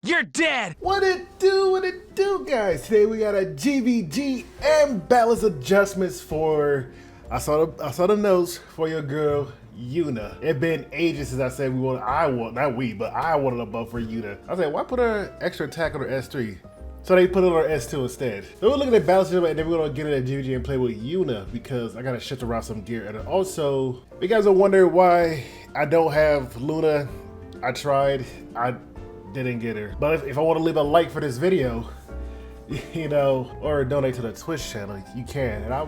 You're dead! What it do, guys? Today we got a GvG and balance adjustments for, I saw the notes for your girl, Yuna. It been ages since I said I wanted a buff for Yuna. I said, why put her extra attack on her S3? So they put it on her S2 instead. So we're looking at balance adjustment and then we're gonna get it at GvG and play with Yuna because I gotta shift around some gear. And also, if you guys are wondering why I don't have Luna, I tried, I didn't get her. But if I want to leave a like for this video, you know, or donate to the Twitch channel, you can. And I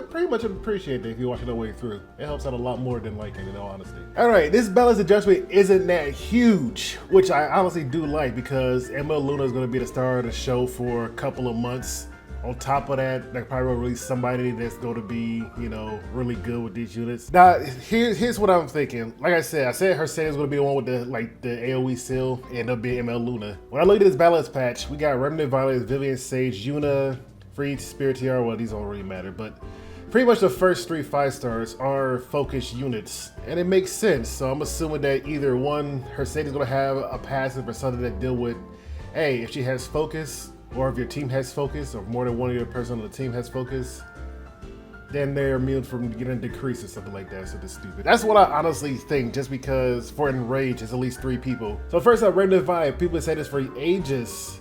pretty much appreciate that if you watch it all the way through. It helps out a lot more than liking, in all honesty. All right, this balance adjustment isn't that huge, which I honestly do like because ML Luna is going to be the star of the show for a couple of months. On top of that, they probably will release somebody that's going to be, you know, really good with these units. Now, here's what I'm thinking. Like I said her setting is going to be the one with the AoE seal, and it'll be ML Luna. When I look at this balance patch, we got Remnant Violence, Vivian Sage, Yuna, Free Spirit TR. Well, these don't really matter, but pretty much the first 3 5-stars are focused units, and it makes sense. So I'm assuming that either one, her setting is going to have a passive or something that deal with, hey, if she has focus, or if your team has focus, or more than one of your person on the team has focus, then they're immune from getting decreased or something like that. So that's stupid. That's what I honestly think, just because for Enrage, it's at least 3 people. So first up, Random Vibe. People say this for ages.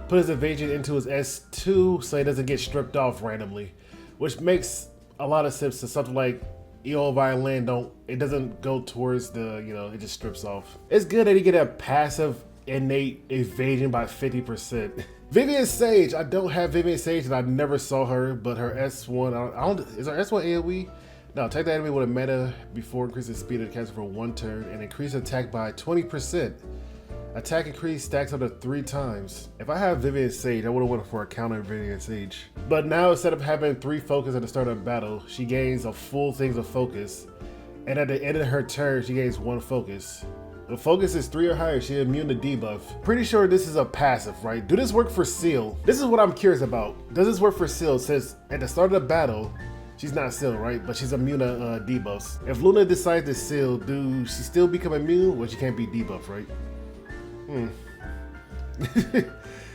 Put his evasion into his S2 so he doesn't get stripped off randomly, which makes a lot of sense to something like EO Violin. It doesn't go towards the, you know, it just strips off. It's good that he get a passive innate evasion by 50%. Vivian Sage, I don't have Vivian Sage and I never saw her, but her S1, is her S1 AoE? No, attack the enemy with a meta before increasing speed of the caster for 1 turn and increase attack by 20%. Attack increase stacks up to 3 times. If I have Vivian Sage, I would have went for a counter Vivian Sage. But now instead of having 3 focus at the start of battle, she gains a full things of focus. And at the end of her turn, she gains 1 focus. The focus is 3 or higher, she's immune to debuff. Pretty sure this is a passive, right? Do this work for Seal? This is what I'm curious about. Does this work for Seal? It says at the start of the battle, she's not Seal, right? But she's immune to debuffs. If Luna decides to Seal, do she still become immune? Well, she can't be debuffed, right?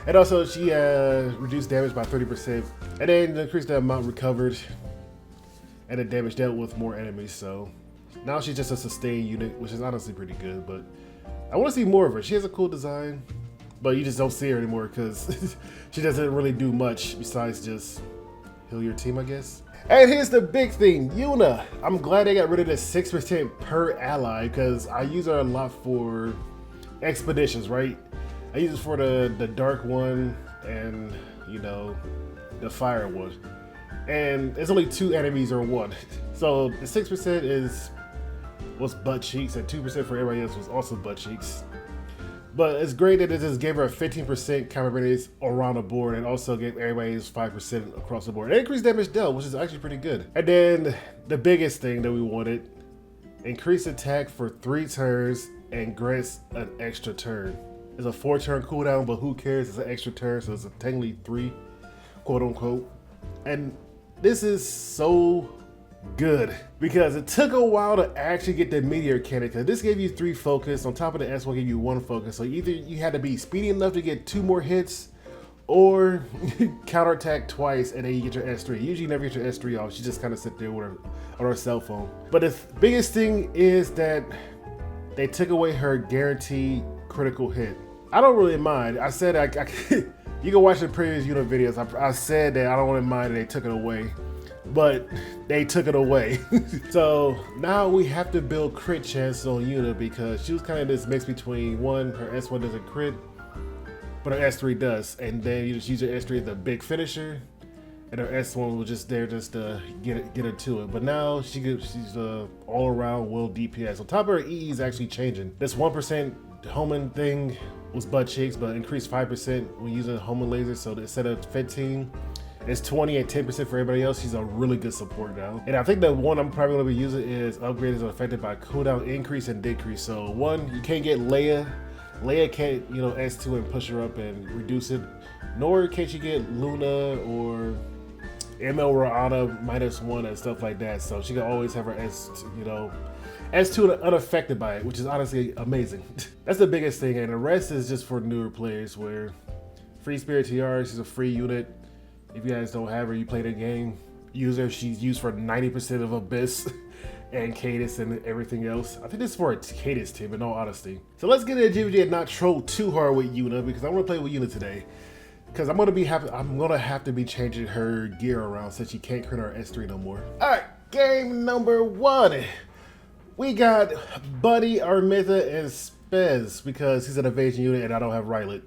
And also she reduced damage by 30%. And then increase the amount recovered and the damage dealt with more enemies, so. Now she's just a sustained unit, which is honestly pretty good, but I want to see more of her. She has a cool design, but you just don't see her anymore because she doesn't really do much besides just heal your team, I guess. And here's the big thing, Yuna. I'm glad they got rid of the 6% per ally because I use her a lot for expeditions, right? I use it for the dark one and, you know, the fire one. And it's only 2 enemies or 1. So the 6% was butt cheeks, and 2% for everybody else was also butt cheeks. But it's great that it just gave her a 15% counter radius around the board and also gave everybody 5% across the board. It increased damage dealt, which is actually pretty good. And then the biggest thing that we wanted, increase attack for 3 turns and grants an extra turn. It's a 4-turn cooldown, but who cares? It's an extra turn, so it's technically 3, quote unquote. And this is so good because it took a while to actually get the meteor cannon, because this gave you 3 focus on top of the S1 gave you 1 focus, so either you had to be speedy enough to get 2 more hits or counterattack twice and then you get your S3. Usually you never get your S3 off, she just kind of sit there with her on her cell phone. But the biggest thing is that they took away her guaranteed critical hit. I don't really mind. I said you can watch the previous Yuna videos. I said that I don't really mind that they took it away, but they took it away. So now we have to build crit chances on Yuna because she was kind of this mix between her S1 doesn't crit, but her S3 does. And then you just use your S3 as a big finisher, and her S1 was just there just to get her to it. But now she's all around will DPS. On top of her E is actually changing. This 1% homing thing was butt cheeks, but increased 5% when using homing laser. So instead of 15, it's 20 and 10% for everybody else. She's a really good support now. And I think the one I'm probably gonna be using is upgraded are affected by cooldown increase and decrease. So 1, you can't get Leia. Leia can't, you know, S2 and push her up and reduce it. Nor can she get Luna or ML Rana -1 and stuff like that. So she can always have her S, you know, S2 unaffected by it, which is honestly amazing. That's the biggest thing, and the rest is just for newer players where Free Spirit TR, she's a free unit. If you guys don't have her, you play the game, use her. She's used for 90% of Abyss and Cadence and everything else. I think this is for a Cadence team, in all honesty. So let's get into GvG and not troll too hard with Yuna, because I want to play with Yuna today. Because I'm gonna have to be changing her gear around since she can't crit our S3 no more. Alright, game number 1. We got Buddy, Armitha, and Spez because he's an evasion unit and I don't have Rylet.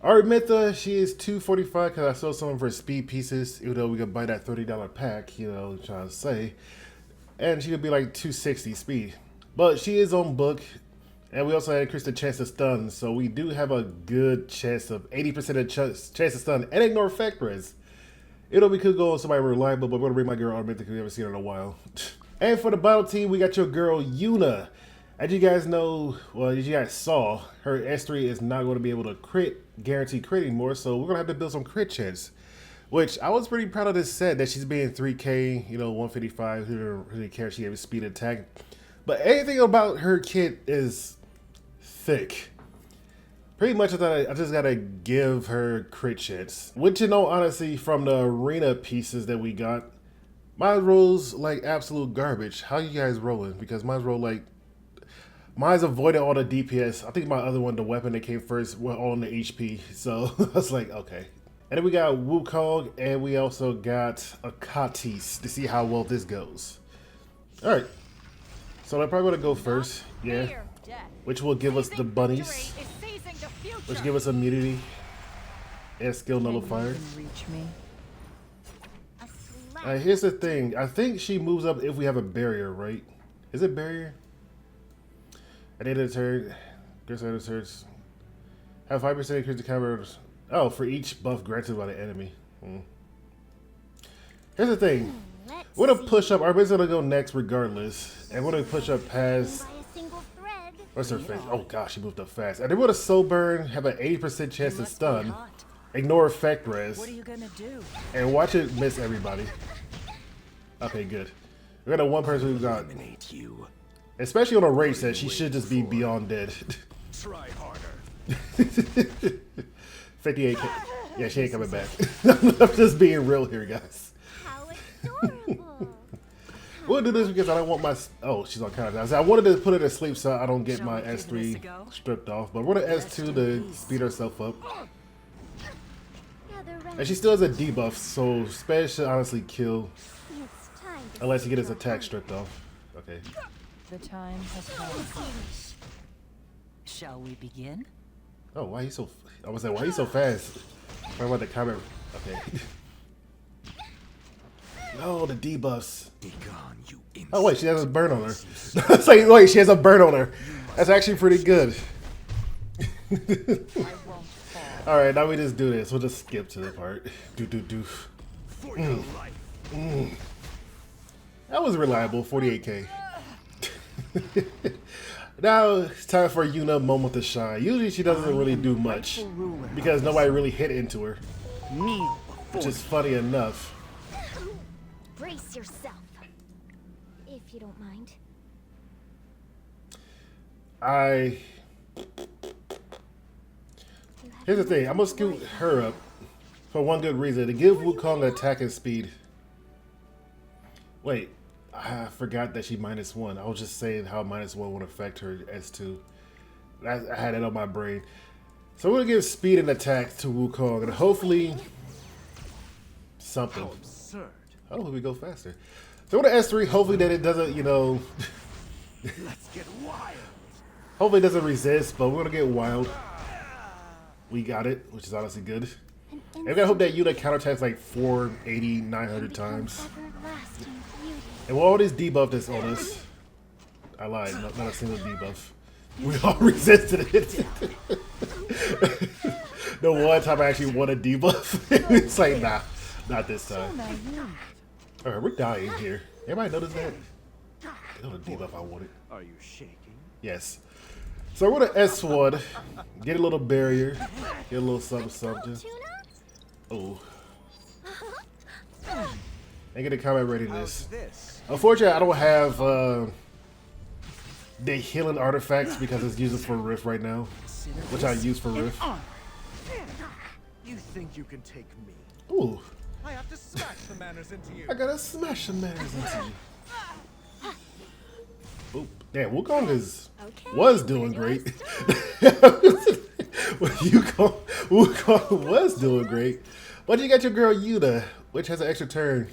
Armitha, she is 245 because I sold some of her speed pieces, even though we could buy that $30 pack, you know, trying to say. And she could be like 260 speed. But she is on book, and we also had increased the chance to stun, so we do have a good chance of 80% of chance to stun and ignore effect res. You know, we could go on somebody reliable, but we're gonna bring my girl Armitha because we haven't seen her in a while. And for the battle team, we got your girl Yuna. As you guys know, well, as you guys saw, her S3 is not going to be able to guarantee crit anymore, so we're going to have to build some crit chance. Which, I was pretty proud of this set, that she's being 3k, you know, 155, who didn't really care, she gave a speed attack. But anything about her kit is thick. Pretty much I just got to give her crit chance. Which, you know, honestly, from the arena pieces that we got, mine rolls like absolute garbage. How you guys rolling? Because mine's roll like... Mine's avoided all the DPS. I think my other one, the weapon that came first, went all on the HP. So I was like, okay. And then we got Wukong, and we also got a Katis to see how well this goes. Alright. So I'm probably going to go first. Yeah. Which will give us the bunnies. Which give us immunity. And skill nullifier. Here's the thing. I think she moves up if we have a barrier, right? Is it barrier? At the end of the turn, have 5% increase the cover. Oh, for each buff granted by the enemy. Here's the thing. We're gonna push up. Our base gonna go next regardless, and we're gonna push up past. What's her face? Oh gosh, she moved up fast. And then we're gonna soul burn, have an 80% chance to stun, ignore effect res, what are you gonna do? and watch it miss everybody. Okay, good. We got a one person who's got. Especially on a race set, she should just be beyond dead. Try harder. 58k. Yeah, she ain't coming back. I'm just being real here, guys. How adorable. We'll do this because I don't want my... Oh, she's on countdown. I wanted to put her to sleep so I don't get my S3 stripped off. But we're going to S2 to speed herself up. And she still has a debuff, so Spaz should honestly kill. Unless he gets his attack stripped off. Okay. The time has come. Shall we begin? Oh, why he so... I was like, why he so fast? Talking about the comment. Okay. No, the debuffs. Oh, wait, she has a burn on her. It's like, wait, she has a burn on her. That's actually pretty good. Alright, now we just do this. We'll just skip to the part. That was reliable, 48k. Now it's time for Yuna moment to shine. Usually she doesn't really do much because nobody really hit into her, which is funny enough. Brace yourself, if you don't mind. Here's the thing. I'm gonna scoot her up for one good reason: to give Wukong attacking speed. Wait. I forgot that she -1. I was just saying how -1 would affect her S2. I had it on my brain. So we're gonna give speed and attack to Wukong, and hopefully something. Hopefully we go faster. So with the S3, hopefully that it doesn't, you know. Let's get wild. Hopefully it doesn't resist, but we're gonna get wild. We got it, which is honestly good. And we gotta hope that Yuna counterattacks like 480, 900 times. And with all this debuff that's on us, I lied, not a single debuff. We all resisted it. The one time I actually won a debuff, it's like, nah, not this time. Alright, we're dying here. Everybody notice that? That was a debuff I wanted. Are you shaking? Yes. So we're gonna S1, get a little barrier, get a little something. Oh. And get a combat readiness. Unfortunately, I don't have the healing artifacts because it's used for Rift right now, which I use for Rift. You think you can take me? Ooh, I have to smash the manners into you. I gotta smash some manners into you. Oop. Damn, Wukong was doing great. Wukong was doing great. But you got your girl Yuna, which has an extra turn.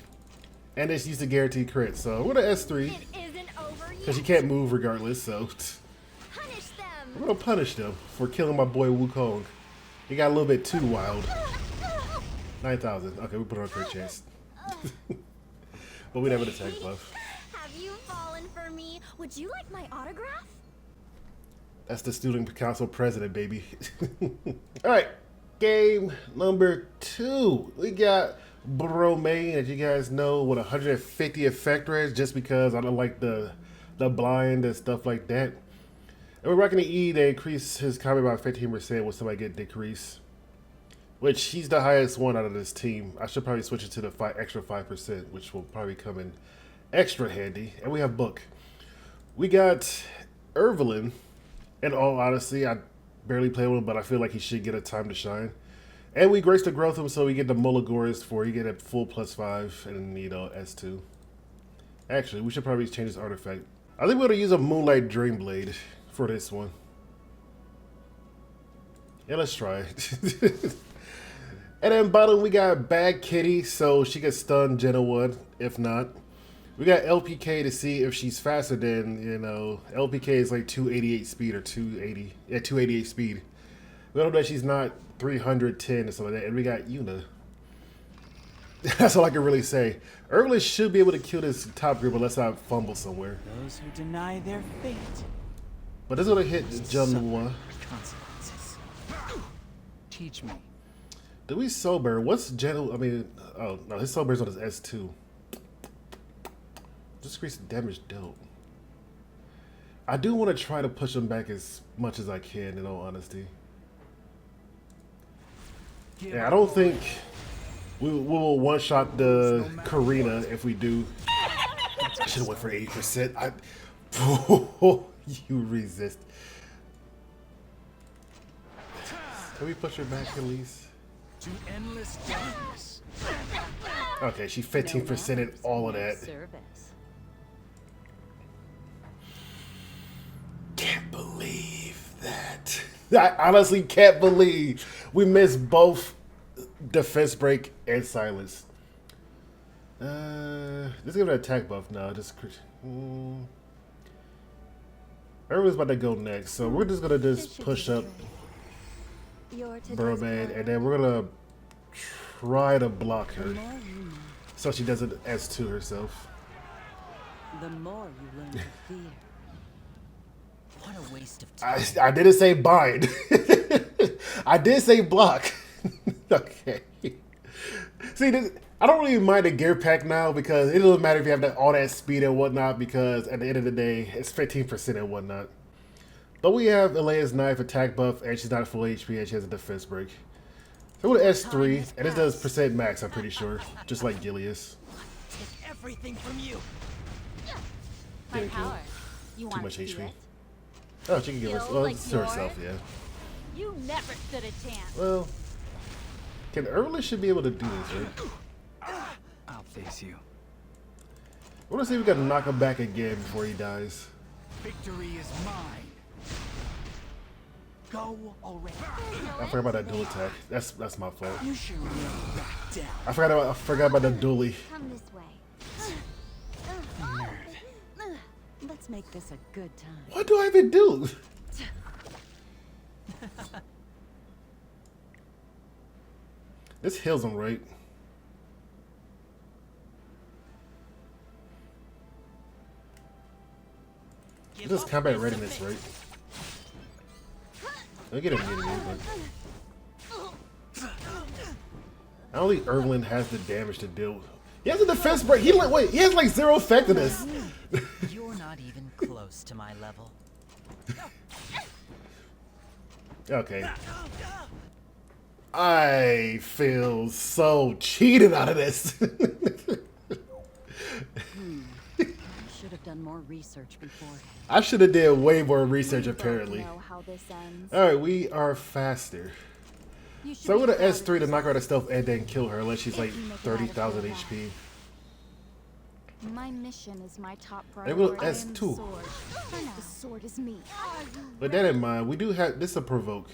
And it's used to guarantee crit. So we're gonna S3. It isn't over Because yet. she can't move regardless, so Punish them. I'm gonna punish them for killing my boy Wukong. He got a little bit too wild. 9,000. Okay, we put on a crit chance. But we have an attack buff. Have you fallen for me? Would you like my autograph? That's the student council president, baby. Alright, game number 2. We got Bromane, as you guys know, with 150 effect rates just because I don't like the blind and stuff like that. And we're rocking the E to increase his combat by 15% when somebody get decreased. Which he's the highest one out of this team. I should probably switch it to the extra 5%, which will probably come in extra handy. And we have Book. We got Evelyn. In all honesty, I barely play with him, but I feel like he should get a time to shine. And we grace the growth him, so we get the Mulligorus for you get a full +5 and S2. Actually, we should probably change this artifact. I think we're gonna use a Moonlight Dreamblade for this one. Yeah, let's try it. And then bottom we got Bad Kitty, so she gets stun Gen 1, if not. We got LPK to see if she's faster than, LPK is like 288 speed or 280. Yeah, 288 speed. We don't know that she's not 310 or something like that. And we got Yuna. That's all I can really say. Evelyn should be able to kill this top group unless I fumble somewhere. Those who deny their fate. But this is gonna hit Gen 1. Consequences. Teach me. Do we sober? What's Gen? I mean, oh no, his sober is on his S2. Just increase the damage dealt. I do want to try to push him back as much as I can, in all honesty. Yeah, I don't think we will one-shot the Karina if we do. I should have went for 80%. You resist. Can we push her back at least? To endless darkness. Okay, she 15%ed all of that. Service. Can't believe that. I honestly can't believe we missed both defense break and silence. Let's give it an attack buff now. Just everyone's about to go next, so we're just gonna push up Mermaid, and then we're gonna try to block her so she doesn't S2 herself. The more you learn to fear. What a waste of time. I didn't say bind. I did say block. Okay. See, I don't really mind the gear pack now because it doesn't matter if you have all that speed and whatnot because at the end of the day, it's 15% and whatnot. But we have Elea's knife attack buff and she's not full HP and she has a defense break. So we're at S3 and this does percent max, I'm pretty sure. Just like Gilius. Take everything from you. Didn't kill. You Too want much to see HP. it? Oh, she can give us. Feel Well, like to herself, yeah. You never stood a chance. Well, can Evelyn should be able to do this, right? I'll face you. I want to see if we can knock him back again before he dies. Victory is mine. Go already. I forgot about that dual attack. That's my fault. You should really back down. I forgot about the dually. Come this way. Let's make this a good time. What do I even do? This heals him, right? This is combat readiness, right? I get immunity, but I don't think Evelyn has the damage to deal with. He has a defense break. He has like 0 effectiveness. You're not even close to my level. Okay. I feel so cheated out of this. I should have done done more research beforehand. I should have did way more research apparently. Know how this ends. Alright, we are faster. You should So I'm be gonna proud of S3 to knock yourself. her out of stealth and then kill her unless she's like If you make it out of 30,000 here HP. My mission is my top They will priority. I am the S2. sword. For now, the sword is me. With that in mind, we do have this a provoke.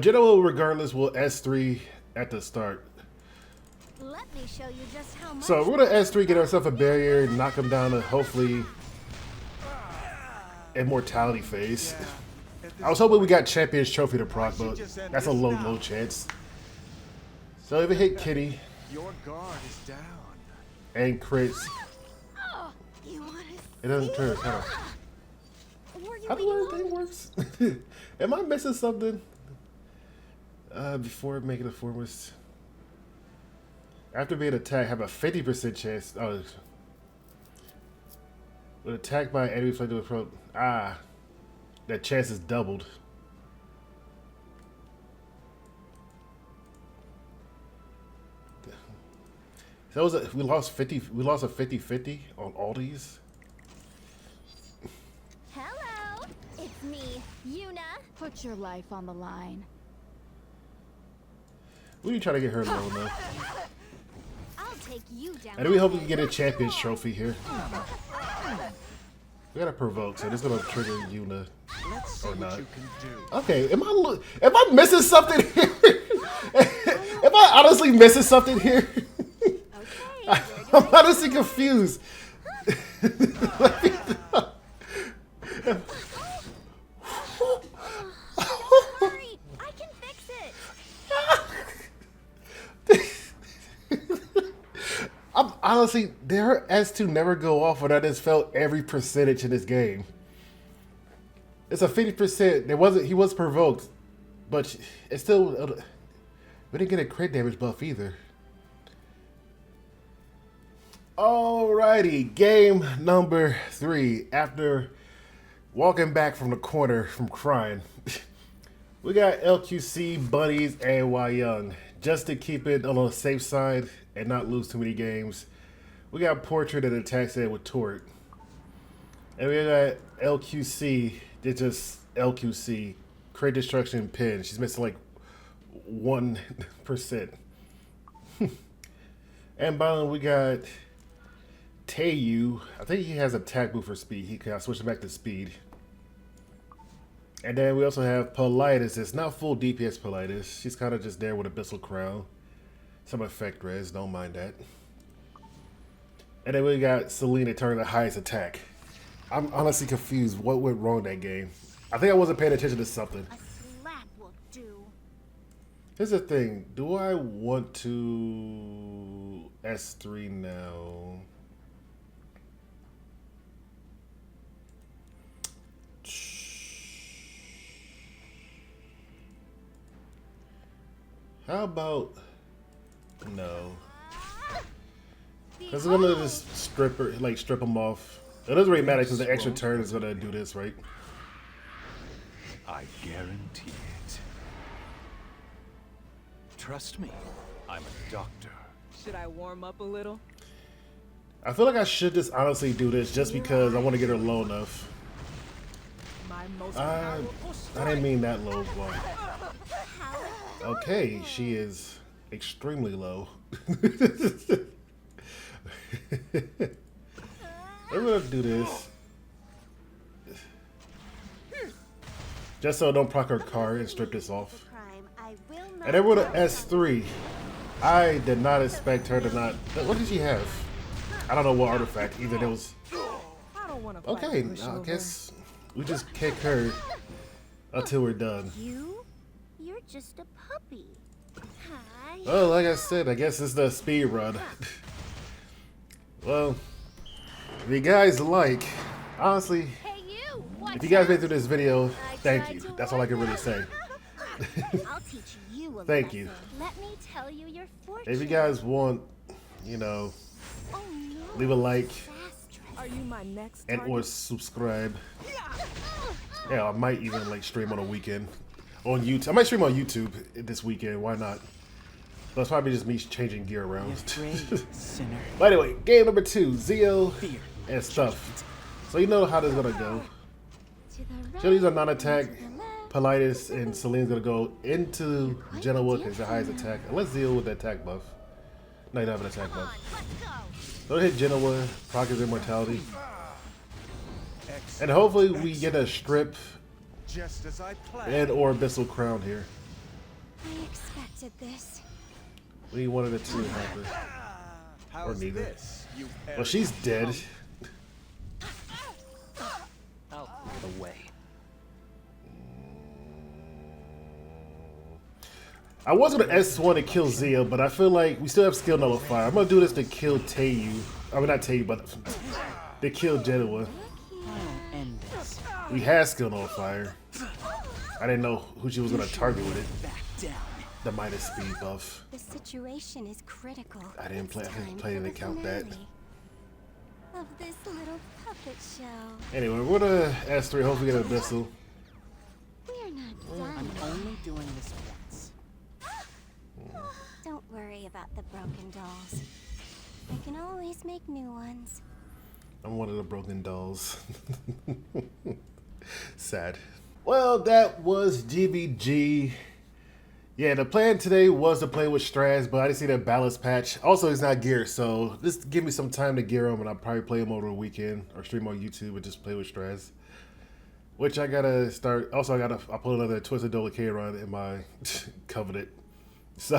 General, regardless, will S3 at the start. Let me show you just how much. So we're gonna S3, get ourselves a barrier, knock him down to hopefully immortality phase. I was hoping we got Champion's Trophy to proc, but that's a low chance. So if it hit Kitty Your guard is down. and crits, Oh, you want it doesn't turn. How do everything works? Am I missing something? Before making a formless. After being attacked, have a 50% chance. Oh, when attacked by an enemy flank to approach. Ah, that chance is doubled. So we lost 50. We lost a 50-50 on all these. Hello, it's me, Yuna. Put your life on the line. We need to try to get her low enough. I'll take you down. And then we hope we can get a Champion's Trophy here. We gotta provoke, so this is gonna trigger Yuna. Let's see Or what not. you can do. Okay, am I missing something here? Am I honestly missing something here? Okay. I'm honestly confused. Don't worry, I can fix it. I'm honestly, their S2 never go off when I just felt every percentage in this game. It's a 50%. He was provoked, but it's still, we didn't get a crit damage buff either. Alrighty, game number 3. After walking back from the corner from crying, we got LQC, Bunnies, and Y Young. Just to keep it on the safe side and not lose too many games, we got Portrait and Attack Set with Tort. And we got LQC, it's just LQC, Create Destruction Pin. She's missing like 1%. And finally, we got Taeyu. I think he has attack boost for speed. He can switch it back to speed. And then we also have Politis. It's not full DPS Politis. She's kind of just there with Abyssal Crown. Some effect res, don't mind that. And then we got Selena turning the highest attack. I'm honestly confused. What went wrong that game? I think I wasn't paying attention to something. A slap will do. Here's the thing. Do I want to S3 now? How about no? Because I'm gonna just strip them off. It doesn't really matter because the extra turn is gonna do this, right? I guarantee it. Trust me, I'm a doctor. Should I warm up a little? I feel like I should just honestly do this just because I want to get her low enough. My most I didn't mean that low, boy. Okay, she is extremely low. I'm gonna do this. Just so I don't proc her car and strip this off. And then we're to S3. I did not expect her to not. What did she have? I don't know what artifact. Either it was. I don't want to Okay, I guess we just kick her until we're done. You're just a puppy. Hi. Well, like I said, I guess it's the speed run. Well, if you guys like, honestly, Hey you. if you guys made it through this video, thank you. That's all I can really say. I'll teach you a Thank lesson. you. Let me tell you your fortune. If you guys want, you know, Oh, no. leave a like Fast track. Are you my next and target? or subscribe. Yeah, I might even like stream on a weekend on YouTube. I might stream on YouTube this weekend. Why not? That's probably just me changing gear around. Afraid, sinner. But anyway, game number 2, Zio Fear. and stuff. So you know how this is gonna go. To the right, Chili's are non-attack. to the left. Politis and Celine's gonna go into Genoa because the highest attack. And let's deal with the attack buff. No, you don't have an attack buff. Don't hit Genoa, Pocket's immortality. And hopefully we get a strip Just as I planned. and or Abyssal Crown here. I expected this. We need one of the two to happen. How's neither. this, you Well, she's dead. Out of the way. I was gonna S1 to kill Zia, but I feel like we still have skill nullify. I'm gonna do this to kill Teiyu. I mean, not Teiyu, but to kill Genoa. I'll end this. We had skill nullifier. I didn't know who she was gonna target with it. Back down. The minus speed buff. The situation is critical. I didn't play. I It's didn't time play for to the count that. finale of this little puppet show. Anyway, we're gonna S3. Hopefully, get an Abyssal. We're not I'm done. only doing this once. Don't worry about the broken dolls. I can always make new ones. I'm one of the broken dolls. Sad. Well, that was GvG. Yeah, the plan today was to play with Straz, but I didn't see that balance patch. Also, he's not geared, so just give me some time to gear him, and I'll probably play him over the weekend or stream on YouTube and just play with Straz. Which I gotta start. Also, I'll put another Twisted Dola K run in my Covenant. So,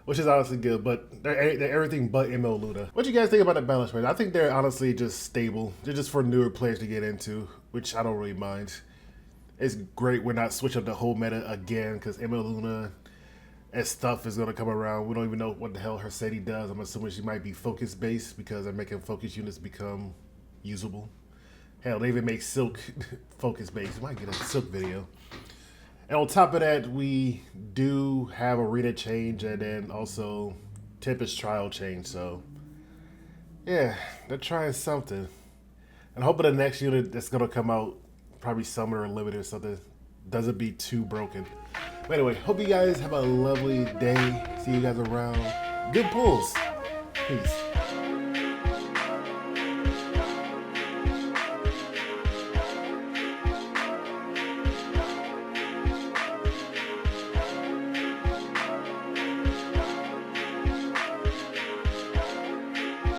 which is honestly good, but they're everything but ML Luna. What do you guys think about the balance patch? I think they're honestly just stable. They're just for newer players to get into, which I don't really mind. It's great we're not switching up the whole meta again because ML Luna and stuff is going to come around. We don't even know what the hell Herceti does. I'm assuming she might be focus based because they're making focus units become usable. Hell, they even make Silk focus based. We might get a Silk video. And on top of that, we do have Arena change and then also Tempest trial change. So yeah, they're trying something. And hoping the next unit that's going to come out, probably Summer or Limited or something, doesn't be too broken. But anyway, hope you guys have a lovely day. See you guys around. Good pulls. Peace.